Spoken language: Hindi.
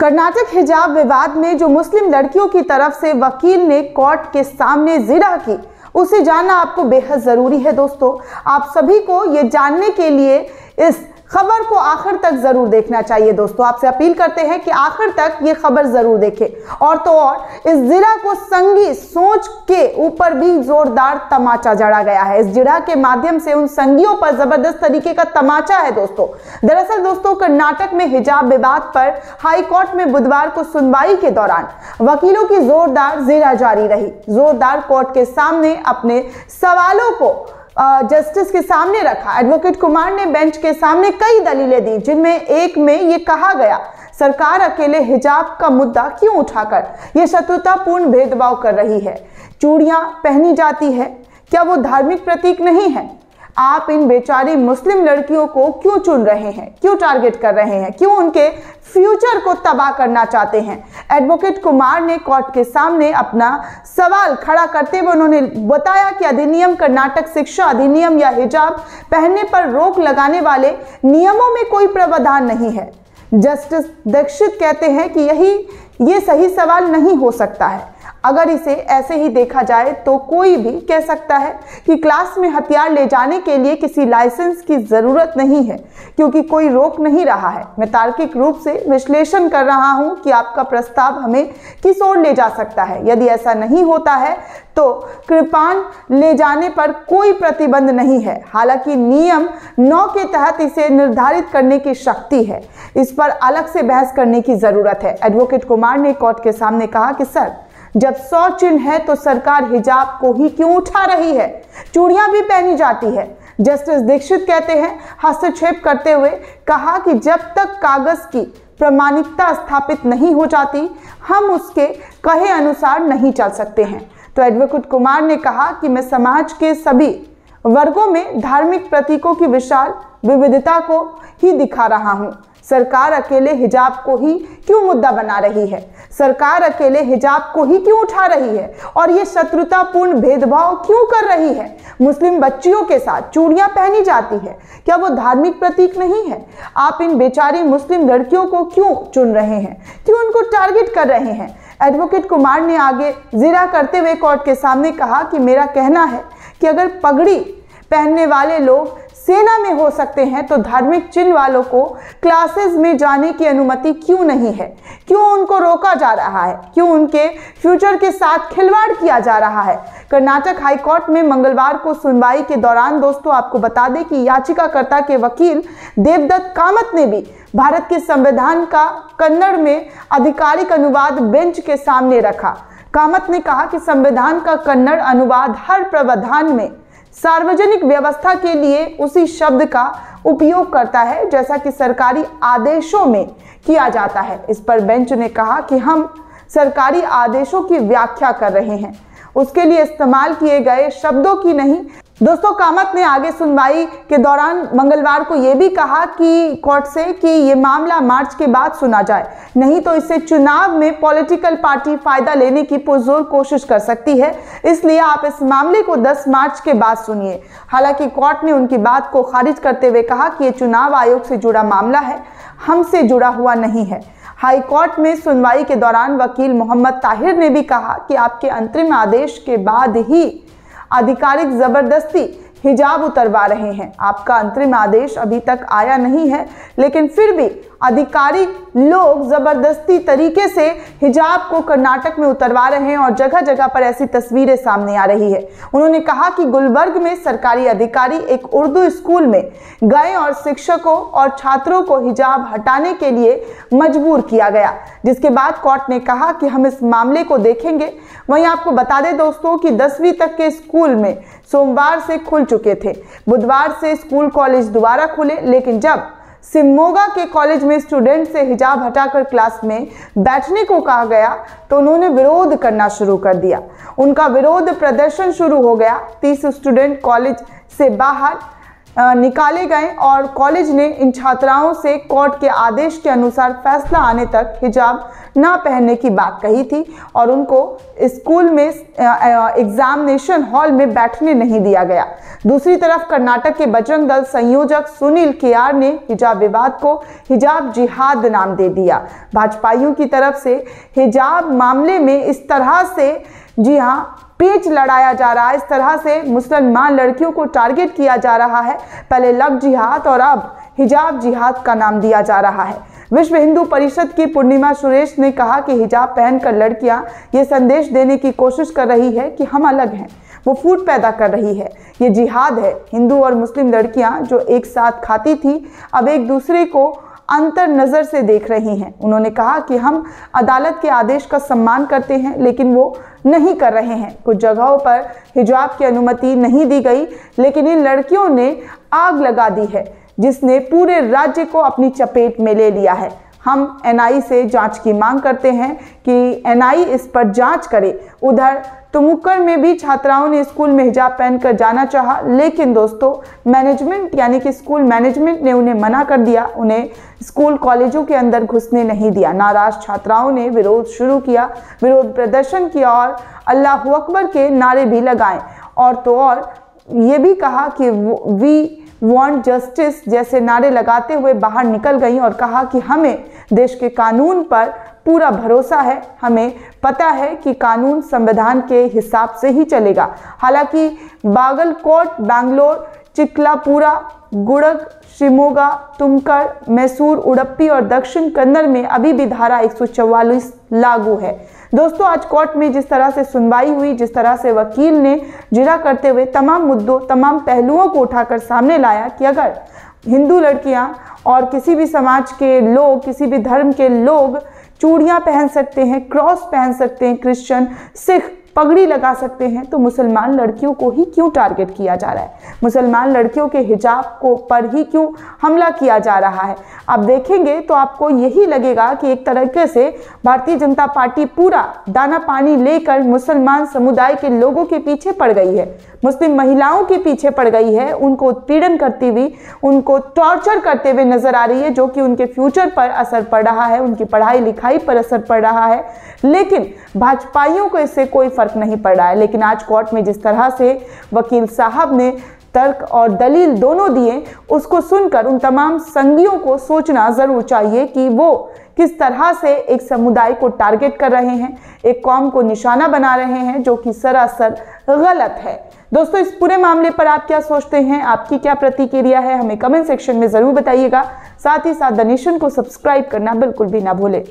कर्नाटक हिजाब विवाद में जो मुस्लिम लड़कियों की तरफ से वकील ने कोर्ट के सामने जिरह की, उसे जानना आपको बेहद जरूरी है। दोस्तों, आप सभी को ये जानने के लिए इस खबर को आखिर तक जरूर देखना चाहिए। दोस्तों, आपसे अपील करते हैं कि आखिर तक ये खबर जरूर देखें। और तो और इस जिरह को संगी सोच के ऊपर भी जोरदार तमाचा जड़ा गया है। इस जिरह के माध्यम से उन संगियों पर जबरदस्त तरीके का तमाचा है। दोस्तों, दरअसल दोस्तों, कर्नाटक में हिजाब विवाद पर हाई कोर्ट में बुधवार को सुनवाई के दौरान वकीलों की जोरदार जिरह जारी रही। जोरदार कोर्ट के सामने अपने सवालों को जस्टिस के सामने रखा। एडवोकेट कुमार ने बेंच के सामने कई दलीलें दी, जिनमें एक में ये कहा गया, सरकार अकेले हिजाब का मुद्दा क्यों उठाकर ये शत्रुतापूर्ण भेदभाव कर रही है? चूड़ियां पहनी जाती है, क्या वो धार्मिक प्रतीक नहीं है? आप इन बेचारी मुस्लिम लड़कियों को क्यों चुन रहे हैं, क्यों टारगेट कर रहे हैं, क्यों उनके फ्यूचर को तबाह करना चाहते हैं? एडवोकेट कुमार ने कोर्ट के सामने अपना सवाल खड़ा करते हुए उन्होंने बताया कि अधिनियम, कर्नाटक शिक्षा अधिनियम या हिजाब पहनने पर रोक लगाने वाले नियमों में कोई प्रावधान नहीं है। जस्टिस दीक्षित कहते हैं कि ये सही सवाल नहीं हो सकता है। अगर इसे ऐसे ही देखा जाए तो कोई भी कह सकता है कि क्लास में हथियार ले जाने के लिए किसी लाइसेंस की जरूरत नहीं है, क्योंकि कोई रोक नहीं रहा है। मैं तार्किक रूप से विश्लेषण कर रहा हूं कि आपका प्रस्ताव हमें किस ओर ले जा सकता है। यदि ऐसा नहीं होता है तो कृपाण ले जाने पर कोई प्रतिबंध नहीं है। हालांकि नियम 9 के तहत इसे निर्धारित करने की शक्ति है। इस पर अलग से बहस करने की जरूरत है। एडवोकेट कुमार ने कोर्ट के सामने कहा कि सर, जब 100 चिन्ह है तो सरकार हिजाब को ही क्यों उठा रही है? चूड़ियां भी पहनी जाती है। जस्टिस दीक्षित कहते हैं, हस्तक्षेप करते हुए कहा कि जब तक कागज की प्रामाणिकता स्थापित नहीं हो जाती, हम उसके कहे अनुसार नहीं चल सकते हैं। तो एडवोकेट कुमार ने कहा कि मैं समाज के सभी वर्गों में धार्मिक प्रतीकों की विशाल विविधता को ही दिखा रहा हूं। सरकार अकेले हिजाब को ही क्यों मुद्दा बना रही है? सरकार अकेले हिजाब को ही क्यों उठा रही है? और ये शत्रुतापूर्ण भेदभाव क्यों कर रही है? मुस्लिम बच्चियों के साथ चूड़ियां पहनी जाती है, क्या वो धार्मिक प्रतीक नहीं है? आप इन बेचारी मुस्लिम लड़कियों को क्यों चुन रहे हैं, क्यों उनको टारगेट कर रहे हैं? एडवोकेट कुमार ने आगे जिरह करते हुए कोर्ट के सामने कहा कि मेरा कहना है कि अगर पगड़ी पहनने वाले लोग सेना में हो सकते हैं तो धार्मिक चिन्ह वालों को क्लासेस में जाने की अनुमति क्यों नहीं है? क्यों उनको रोका जा रहा है? क्यों उनके फ्यूचर के साथ खिलवाड़ किया जा रहा है? कर्नाटक हाई कोर्ट में मंगलवार को सुनवाई के दौरान दोस्तों आपको बता दें कि याचिकाकर्ता के वकील देवदत्त कामत ने भी भारत के संविधान का कन्नड़ में आधिकारिक अनुवाद बेंच के सामने रखा। कामत ने कहा कि संविधान का कन्नड़ अनुवाद हर प्रावधान में सार्वजनिक व्यवस्था के लिए उसी शब्द का उपयोग करता है जैसा कि सरकारी आदेशों में किया जाता है। इस पर बेंच ने कहा कि हम सरकारी आदेशों की व्याख्या कर रहे हैं, उसके लिए इस्तेमाल किए गए शब्दों की नहीं। दोस्तों, कामत ने आगे सुनवाई के दौरान मंगलवार को यह भी कहा कि कोर्ट से कि ये मामला मार्च के बाद सुना जाए, नहीं तो इससे चुनाव में पॉलिटिकल पार्टी फायदा लेने की पुरजोर कोशिश कर सकती है, इसलिए आप इस मामले को 10 मार्च के बाद सुनिए। हालांकि कोर्ट ने उनकी बात को खारिज करते हुए कहा कि ये चुनाव आयोग से जुड़ा मामला है, हमसे जुड़ा हुआ नहीं है। हाई कोर्ट में सुनवाई के दौरान वकील मोहम्मद ताहिर ने भी कहा कि आपके अंतरिम आदेश के बाद ही आधिकारिक जबरदस्ती हिजाब उतरवा रहे हैं। आपका अंतरिम आदेश अभी तक आया नहीं है, लेकिन फिर भी आधिकारिक लोग जबरदस्ती तरीके से हिजाब को कर्नाटक में उतरवा रहे हैं और जगह जगह पर ऐसी तस्वीरें सामने आ रही है। उन्होंने कहा कि गुलबर्ग में सरकारी अधिकारी एक उर्दू स्कूल में गए और शिक्षकों और छात्रों को हिजाब हटाने के लिए मजबूर किया गया, जिसके बाद कोर्ट ने कहा कि हम इस मामले को देखेंगे। वहीं आपको बता दें दोस्तों कि 10वीं तक के स्कूल में सोमवार से खुल चुके थे। बुधवार से स्कूल कॉलेज दोबारा खुले, लेकिन जब शिवमोगा के कॉलेज में स्टूडेंट से हिजाब हटाकर क्लास में बैठने को कहा गया तो उन्होंने विरोध करना शुरू कर दिया। उनका विरोध प्रदर्शन शुरू हो गया। 30 स्टूडेंट कॉलेज से बाहर निकाले गए और कॉलेज ने इन छात्राओं से कोर्ट के आदेश के अनुसार फैसला आने तक हिजाब ना पहनने की बात कही थी और उनको स्कूल में एग्जामिनेशन हॉल में बैठने नहीं दिया गया। दूसरी तरफ कर्नाटक के बजरंग दल संयोजक सुनील केआर ने हिजाब विवाद को हिजाब जिहाद नाम दे दिया। भाजपाइयों की तरफ से हिजाब मामले में इस तरह से, जी हाँ, पेच लड़ाया जा रहा है, इस तरह से मुसलमान लड़कियों को टारगेट किया जा रहा है। पहले लव जिहाद और अब हिजाब जिहाद का नाम दिया जा रहा है। विश्व हिंदू परिषद की पूर्णिमा सुरेश ने कहा कि हिजाब पहनकर लड़कियां ये संदेश देने की कोशिश कर रही है कि हम अलग हैं, वो फूट पैदा कर रही है, ये जिहाद है। हिंदू और मुस्लिम लड़कियां जो एक साथ खाती थी अब एक दूसरे को अंतर नज़र से देख रही हैं। उन्होंने कहा कि हम अदालत के आदेश का सम्मान करते हैं लेकिन वो नहीं कर रहे हैं। कुछ जगहों पर हिजाब की अनुमति नहीं दी गई लेकिन इन लड़कियों ने आग लगा दी है जिसने पूरे राज्य को अपनी चपेट में ले लिया है। हम एनआई से जांच की मांग करते हैं कि एनआई इस पर जांच करे। उधर तुमुकर में भी छात्राओं ने स्कूल में हिजाब पहनकर जाना चाहा लेकिन दोस्तों मैनेजमेंट यानी कि स्कूल मैनेजमेंट ने उन्हें मना कर दिया, उन्हें स्कूल कॉलेजों के अंदर घुसने नहीं दिया। नाराज छात्राओं ने विरोध शुरू किया, विरोध प्रदर्शन किया और अल्लाह अकबर के नारे भी लगाए और तो और ये भी कहा कि वी वांट जस्टिस जैसे नारे लगाते हुए बाहर निकल गई और कहा कि हमें देश के कानून पर पूरा भरोसा है, हमें पता है कि कानून संविधान के हिसाब से ही चलेगा। हालांकि बागलकोट, बैंगलोर, चिक्लापुरा, गुड़ग, शिमोगा, तुमकर, मैसूर, उडुपी और दक्षिण कन्नड़ में अभी भी धारा 144 लागू है। दोस्तों आज कोर्ट में जिस तरह से सुनवाई हुई, जिस तरह से वकील ने जिरह करते हुए तमाम मुद्दों, तमाम पहलुओं को उठाकर सामने लाया कि अगर हिंदू लड़कियां और किसी भी समाज के लोग, किसी भी धर्म के लोग चूड़ियां पहन सकते हैं, क्रॉस पहन सकते हैं, क्रिश्चियन, सिख पगड़ी लगा सकते हैं, तो मुसलमान लड़कियों को ही क्यों टारगेट किया जा रहा है? मुसलमान लड़कियों के हिजाब को पर ही क्यों हमला किया जा रहा है? आप देखेंगे तो आपको यही लगेगा कि एक तरीके से भारतीय जनता पार्टी पूरा दाना पानी लेकर मुसलमान समुदाय के लोगों के पीछे पड़ गई है, मुस्लिम महिलाओं के पीछे पड़ गई है, उनको उत्पीड़न करती हुई, उनको टॉर्चर करते हुए नजर आ रही है, जो कि उनके फ्यूचर पर असर पड़ रहा है, उनकी पढ़ाई लिखाई पर असर पड़ रहा है। लेकिन भाजपाइयों को इससे कोई फर्क नहीं पड़ रहा है। लेकिन आज कोर्ट में जिस तरह से वकील साहब ने तर्क और दलील दोनों दिए, उसको सुनकर उन तमाम संघियों को सोचना जरूर चाहिए कि वो किस तरह से एक समुदाय को टारगेट कर रहे हैं, एक कौम को निशाना बना रहे हैं, जो कि सरासर गलत है। दोस्तों इस पूरे मामले पर आप क्या सोचते हैं, आपकी क्या प्रतिक्रिया है, हमें कमेंट सेक्शन में जरूर बताइएगा। साथ ही साथ द नेशन को सब्सक्राइब करना बिल्कुल भी ना भूलें।